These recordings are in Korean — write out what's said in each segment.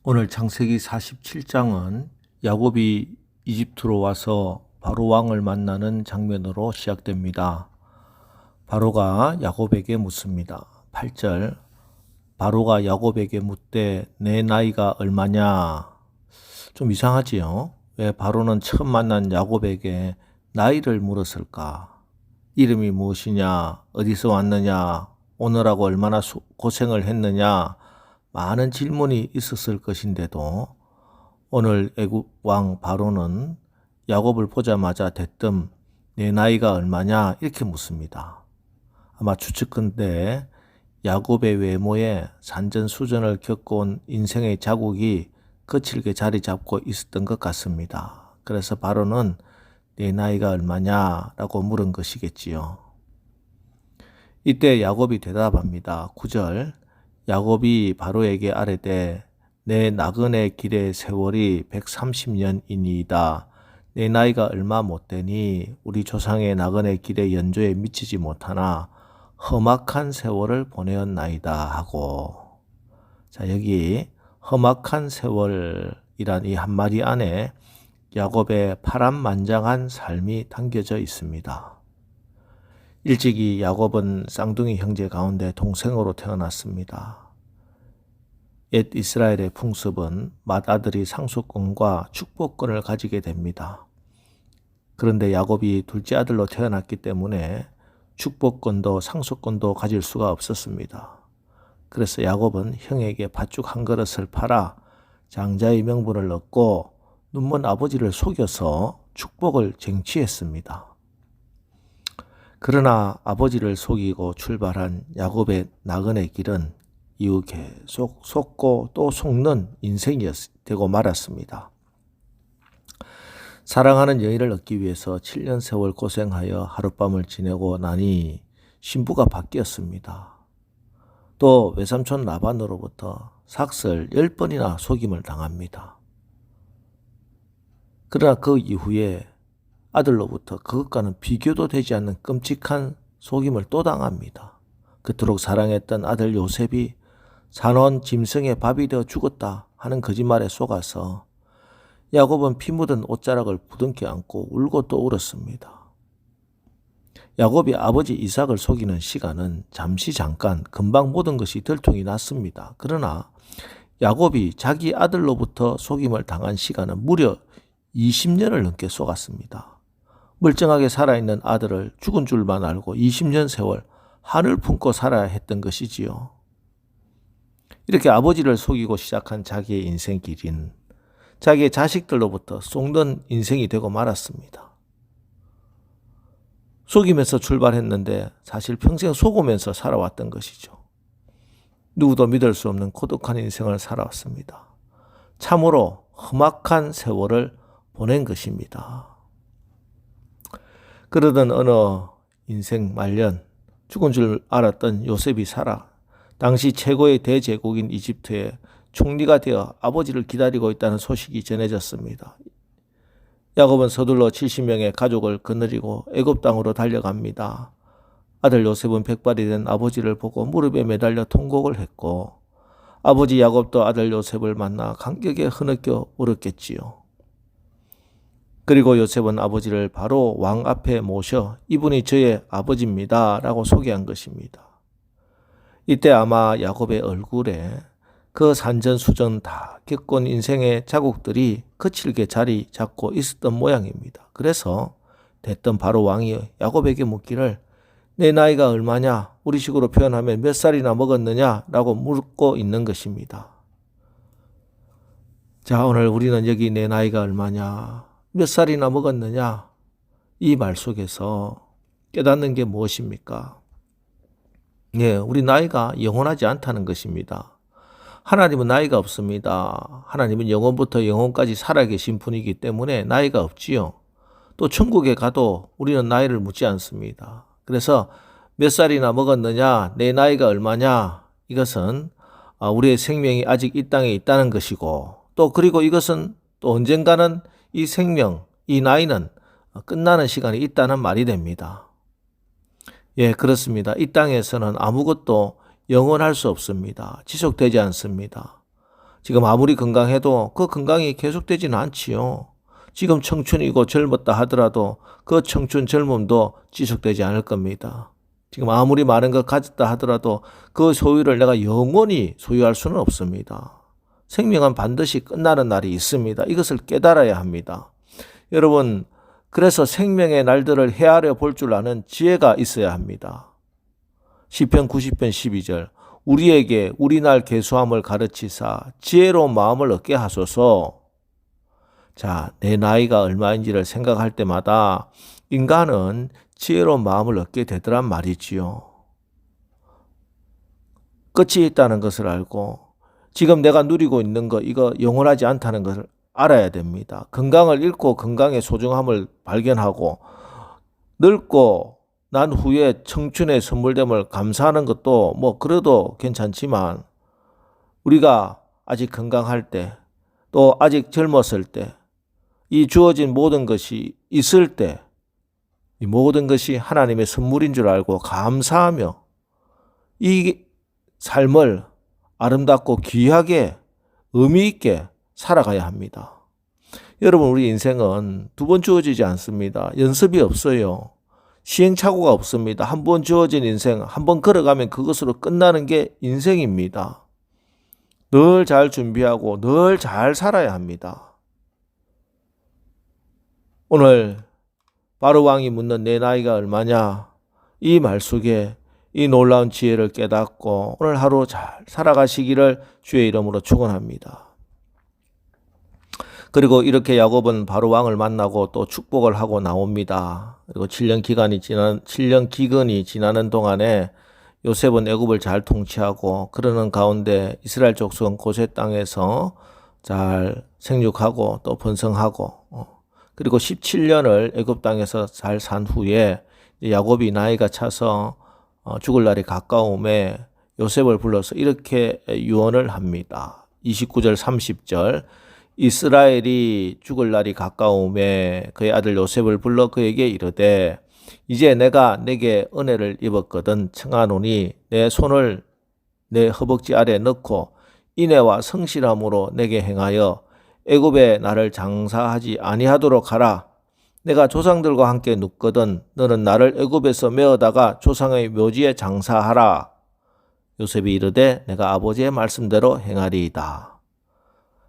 오늘 창세기 47장은 야곱이 이집트로 와서 바로 왕을 만나는 장면으로 시작됩니다. 바로가 야곱에게 묻습니다. 8절, 바로가 야곱에게 묻되 내 나이가 얼마냐? 좀 이상하지요? 왜 바로는 처음 만난 야곱에게 나이를 물었을까? 이름이 무엇이냐? 어디서 왔느냐? 오늘하고 얼마나 고생을 했느냐? 많은 질문이 있었을 것인데도 오늘 애굽 왕 바로는 야곱을 보자마자 대뜸 내 나이가 얼마냐 이렇게 묻습니다. 아마 추측컨대 야곱의 외모에 산전수전을 겪어온 인생의 자국이 거칠게 자리 잡고 있었던 것 같습니다. 그래서 바로는 내 나이가 얼마냐라고 물은 것이겠지요. 이때 야곱이 대답합니다. 9절, 야곱이 바로에게 아뢰되 내 나그네 길의 세월이 130년이니이다. 내 나이가 얼마 못되니 우리 조상의 나그네 길의 연조에 미치지 못하나 험악한 세월을 보내었나이다 하고, 자, 여기 험악한 세월이란 이 한마디 안에 야곱의 파란만장한 삶이 담겨져 있습니다. 일찍이 야곱은 쌍둥이 형제 가운데 동생으로 태어났습니다. 옛 이스라엘의 풍습은 맏아들이 상속권과 축복권을 가지게 됩니다. 그런데 야곱이 둘째 아들로 태어났기 때문에 축복권도 상속권도 가질 수가 없었습니다. 그래서 야곱은 형에게 팥죽 한 그릇을 팔아 장자의 명분을 얻고 눈먼 아버지를 속여서 축복을 쟁취했습니다. 그러나 아버지를 속이고 출발한 야곱의 나그네 길은 이후 계속 속고 또 속는 인생이 되고 말았습니다. 사랑하는 여인을 얻기 위해서 7년 세월 고생하여 하룻밤을 지내고 나니 신부가 바뀌었습니다. 또 외삼촌 라반으로부터 삭설 10번이나 속임을 당합니다. 그러나 그 이후에 아들로부터 그것과는 비교도 되지 않는 끔찍한 속임을 또 당합니다. 그토록 사랑했던 아들 요셉이 사놓은 짐승의 밥이 되어 죽었다 하는 거짓말에 속아서 야곱은 피 묻은 옷자락을 부둥켜 안고 울고 또 울었습니다. 야곱이 아버지 이삭을 속이는 시간은 잠깐 금방 모든 것이 들통이 났습니다. 그러나 야곱이 자기 아들로부터 속임을 당한 시간은 무려 20년을 넘게 속았습니다. 멀쩡하게 살아있는 아들을 죽은 줄만 알고 20년 세월 한을 품고 살아야 했던 것이지요. 이렇게 아버지를 속이고 시작한 자기의 인생 길인 자기의 자식들로부터 속는 인생이 되고 말았습니다. 속이면서 출발했는데 사실 평생 속으면서 살아왔던 것이죠. 누구도 믿을 수 없는 고독한 인생을 살아왔습니다. 참으로 험악한 세월을 보낸 것입니다. 그러던 어느 인생 말년 죽은 줄 알았던 요셉이 살아 당시 최고의 대제국인 이집트의 총리가 되어 아버지를 기다리고 있다는 소식이 전해졌습니다. 야곱은 서둘러 70명의 가족을 거느리고 애굽 땅으로 달려갑니다. 아들 요셉은 백발이 된 아버지를 보고 무릎에 매달려 통곡을 했고 아버지 야곱도 아들 요셉을 만나 감격에 흐느껴 울었겠지요. 그리고 요셉은 아버지를 바로 왕 앞에 모셔 이분이 저의 아버지입니다 라고 소개한 것입니다. 이때 아마 야곱의 얼굴에 그 산전수전 다 겪은 인생의 자국들이 거칠게 자리 잡고 있었던 모양입니다. 그래서 대뜸 바로 왕이 야곱에게 묻기를 내 나이가 얼마냐? 우리식으로 표현하면 몇 살이나 먹었느냐? 라고 묻고 있는 것입니다. 자, 오늘 우리는 여기 내 나이가 얼마냐? 몇 살이나 먹었느냐? 이 말 속에서 깨닫는 게 무엇입니까? 예, 우리 나이가 영원하지 않다는 것입니다. 하나님은 나이가 없습니다. 하나님은 영원부터 영원까지 살아계신 분이기 때문에 나이가 없지요. 또 천국에 가도 우리는 나이를 묻지 않습니다. 그래서 몇 살이나 먹었느냐, 내 나이가 얼마냐, 이것은 우리의 생명이 아직 이 땅에 있다는 것이고 또 그리고 이것은 또 언젠가는 이 생명, 이 나이는 끝나는 시간이 있다는 말이 됩니다. 예, 그렇습니다. 이 땅에서는 아무것도 영원할 수 없습니다. 지속되지 않습니다. 지금 아무리 건강해도 그 건강이 계속되지는 않지요. 지금 청춘이고 젊었다 하더라도 그 청춘 젊음도 지속되지 않을 겁니다. 지금 아무리 많은 것 가졌다 하더라도 그 소유를 내가 영원히 소유할 수는 없습니다. 생명은 반드시 끝나는 날이 있습니다. 이것을 깨달아야 합니다. 여러분, 그래서 생명의 날들을 헤아려 볼 줄 아는 지혜가 있어야 합니다. 시편 90편 12절 우리에게 우리 날 계수함을 가르치사 지혜로운 마음을 얻게 하소서. 자, 내 나이가 얼마인지를 생각할 때마다 인간은 지혜로운 마음을 얻게 되더란 말이지요. 끝이 있다는 것을 알고 지금 내가 누리고 있는 거 이거 영원하지 않다는 것을 알아야 됩니다. 건강을 잃고 건강의 소중함을 발견하고 늙고 난 후에 청춘의 선물됨을 감사하는 것도 뭐 그래도 괜찮지만 우리가 아직 건강할 때 또 아직 젊었을 때 이 주어진 모든 것이 있을 때 이 모든 것이 하나님의 선물인 줄 알고 감사하며 이 삶을 아름답고 귀하게 의미 있게 살아가야 합니다. 여러분, 우리 인생은 두 번 주어지지 않습니다. 연습이 없어요. 시행착오가 없습니다. 한 번 주어진 인생, 한 번 걸어가면 그것으로 끝나는 게 인생입니다. 늘 잘 준비하고 늘 잘 살아야 합니다. 오늘 바로 왕이 묻는 내 나이가 얼마냐? 이 말 속에 이 놀라운 지혜를 깨닫고 오늘 하루 잘 살아가시기를 주의 이름으로 축원합니다. 그리고 이렇게 야곱은 바로 왕을 만나고 또 축복을 하고 나옵니다. 그리고 7년 기근이 지나는 동안에 요셉은 애굽을 잘 통치하고 그러는 가운데 이스라엘 족속은 고세 땅에서 잘 생육하고 또 번성하고 그리고 17년을 애굽 땅에서 잘 산 후에 야곱이 나이가 차서 죽을 날이 가까움에 요셉을 불러서 이렇게 유언을 합니다. 29절 30절 이스라엘이 죽을 날이 가까움에 그의 아들 요셉을 불러 그에게 이르되 이제 내가 내게 은혜를 입었거든 청하노니 내 손을 내 허벅지 아래 넣고 인애와 성실함으로 내게 행하여 애굽에 나를 장사하지 아니하도록 하라. 내가 조상들과 함께 눕거든 너는 나를 애굽에서 메어다가 조상의 묘지에 장사하라. 요셉이 이르되 내가 아버지의 말씀대로 행하리이다.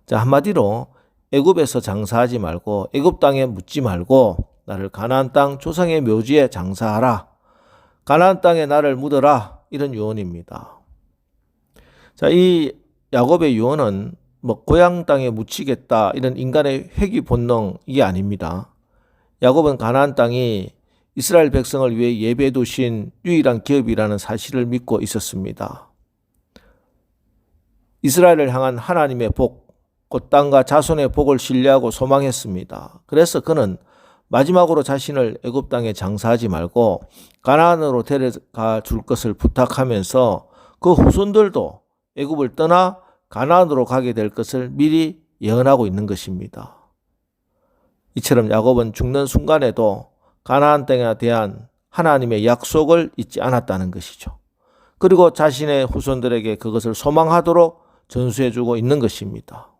자, 한마디로 애굽에서 장사하지 말고 애굽 땅에 묻지 말고 나를 가나안 땅 조상의 묘지에 장사하라. 가나안 땅에 나를 묻어라. 이런 유언입니다. 자, 이 야곱의 유언은 고향 땅에 묻히겠다 이런 인간의 회귀 본능 이게 아닙니다. 야곱은 가나안 땅이 이스라엘 백성을 위해 예배해 두신 유일한 기업이라는 사실을 믿고 있었습니다. 이스라엘을 향한 하나님의 복, 곧 땅과 자손의 복을 신뢰하고 소망했습니다. 그래서 그는 마지막으로 자신을 애굽 땅에 장사하지 말고 가나안으로 데려가 줄 것을 부탁하면서 그 후손들도 애굽을 떠나 가나안으로 가게 될 것을 미리 예언하고 있는 것입니다. 이처럼 야곱은 죽는 순간에도 가나안 땅에 대한 하나님의 약속을 잊지 않았다는 것이죠. 그리고 자신의 후손들에게 그것을 소망하도록 전수해주고 있는 것입니다.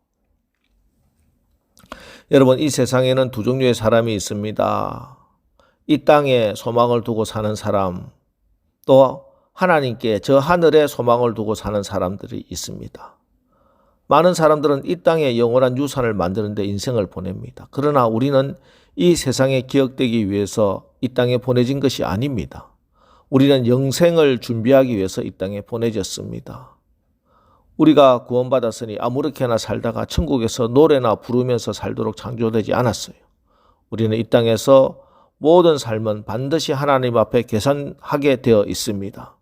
여러분, 이 세상에는 두 종류의 사람이 있습니다. 이 땅에 소망을 두고 사는 사람, 또 하나님께 저 하늘에 소망을 두고 사는 사람들이 있습니다. 많은 사람들은 이 땅에 영원한 유산을 만드는 데 인생을 보냅니다. 그러나 우리는 이 세상에 기억되기 위해서 이 땅에 보내진 것이 아닙니다. 우리는 영생을 준비하기 위해서 이 땅에 보내졌습니다. 우리가 구원받았으니 아무렇게나 살다가 천국에서 노래나 부르면서 살도록 창조되지 않았어요. 우리는 이 땅에서 모든 삶은 반드시 하나님 앞에 계산하게 되어 있습니다.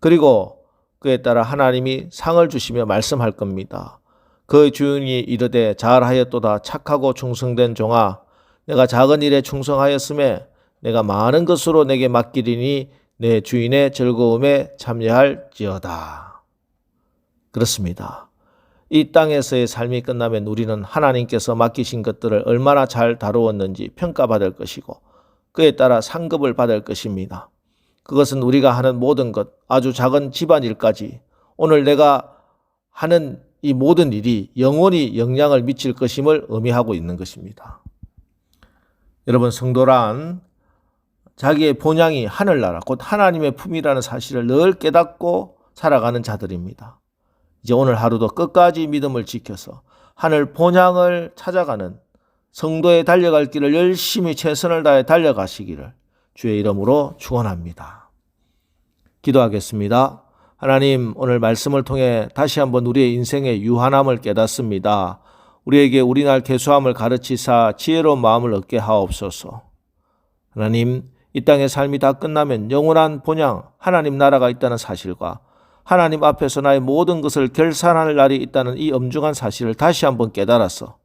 그리고 그에 따라 하나님이 상을 주시며 말씀할 겁니다. 그 주인이 이르되 잘하였도다 착하고 충성된 종아 내가 작은 일에 충성하였음에 내가 많은 것으로 내게 맡기리니 내 주인의 즐거움에 참여할지어다. 그렇습니다. 이 땅에서의 삶이 끝나면 우리는 하나님께서 맡기신 것들을 얼마나 잘 다루었는지 평가받을 것이고 그에 따라 상급을 받을 것입니다. 그것은 우리가 하는 모든 것, 아주 작은 집안일까지 오늘 내가 하는 이 모든 일이 영원히 영향을 미칠 것임을 의미하고 있는 것입니다. 여러분, 성도란 자기의 본향이 하늘나라, 곧 하나님의 품이라는 사실을 늘 깨닫고 살아가는 자들입니다. 이제 오늘 하루도 끝까지 믿음을 지켜서 하늘 본향을 찾아가는 성도의 달려갈 길을 열심히 최선을 다해 달려가시기를 주의 이름으로 축원합니다. 기도하겠습니다. 하나님, 오늘 말씀을 통해 다시 한번 우리의 인생의 유한함을 깨닫습니다. 우리에게 우리날 계수함을 가르치사 지혜로운 마음을 얻게 하옵소서. 하나님, 이 땅의 삶이 다 끝나면 영원한 본향 하나님 나라가 있다는 사실과 하나님 앞에서 나의 모든 것을 결산할 날이 있다는 이 엄중한 사실을 다시 한번 깨달아서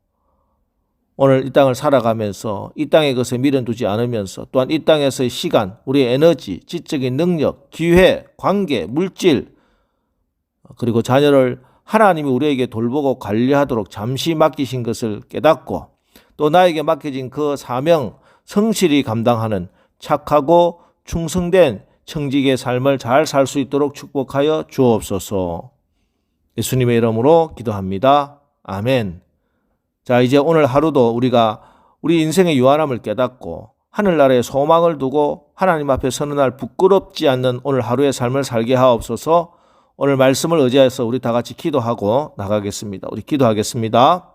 오늘 이 땅을 살아가면서 이 땅의 것에 미련 두지 않으면서 또한 이 땅에서의 시간, 우리의 에너지, 지적인 능력, 기회, 관계, 물질 그리고 자녀를 하나님이 우리에게 돌보고 관리하도록 잠시 맡기신 것을 깨닫고 또 나에게 맡겨진 그 사명 성실히 감당하는 착하고 충성된 청직의 삶을 잘 살 수 있도록 축복하여 주옵소서. 예수님의 이름으로 기도합니다. 아멘. 자, 이제 오늘 하루도 우리가 우리 인생의 유한함을 깨닫고 하늘나라에 소망을 두고 하나님 앞에 서는 날 부끄럽지 않는 오늘 하루의 삶을 살게 하옵소서. 오늘 말씀을 의지해서 우리 다 같이 기도하고 나가겠습니다. 우리 기도하겠습니다.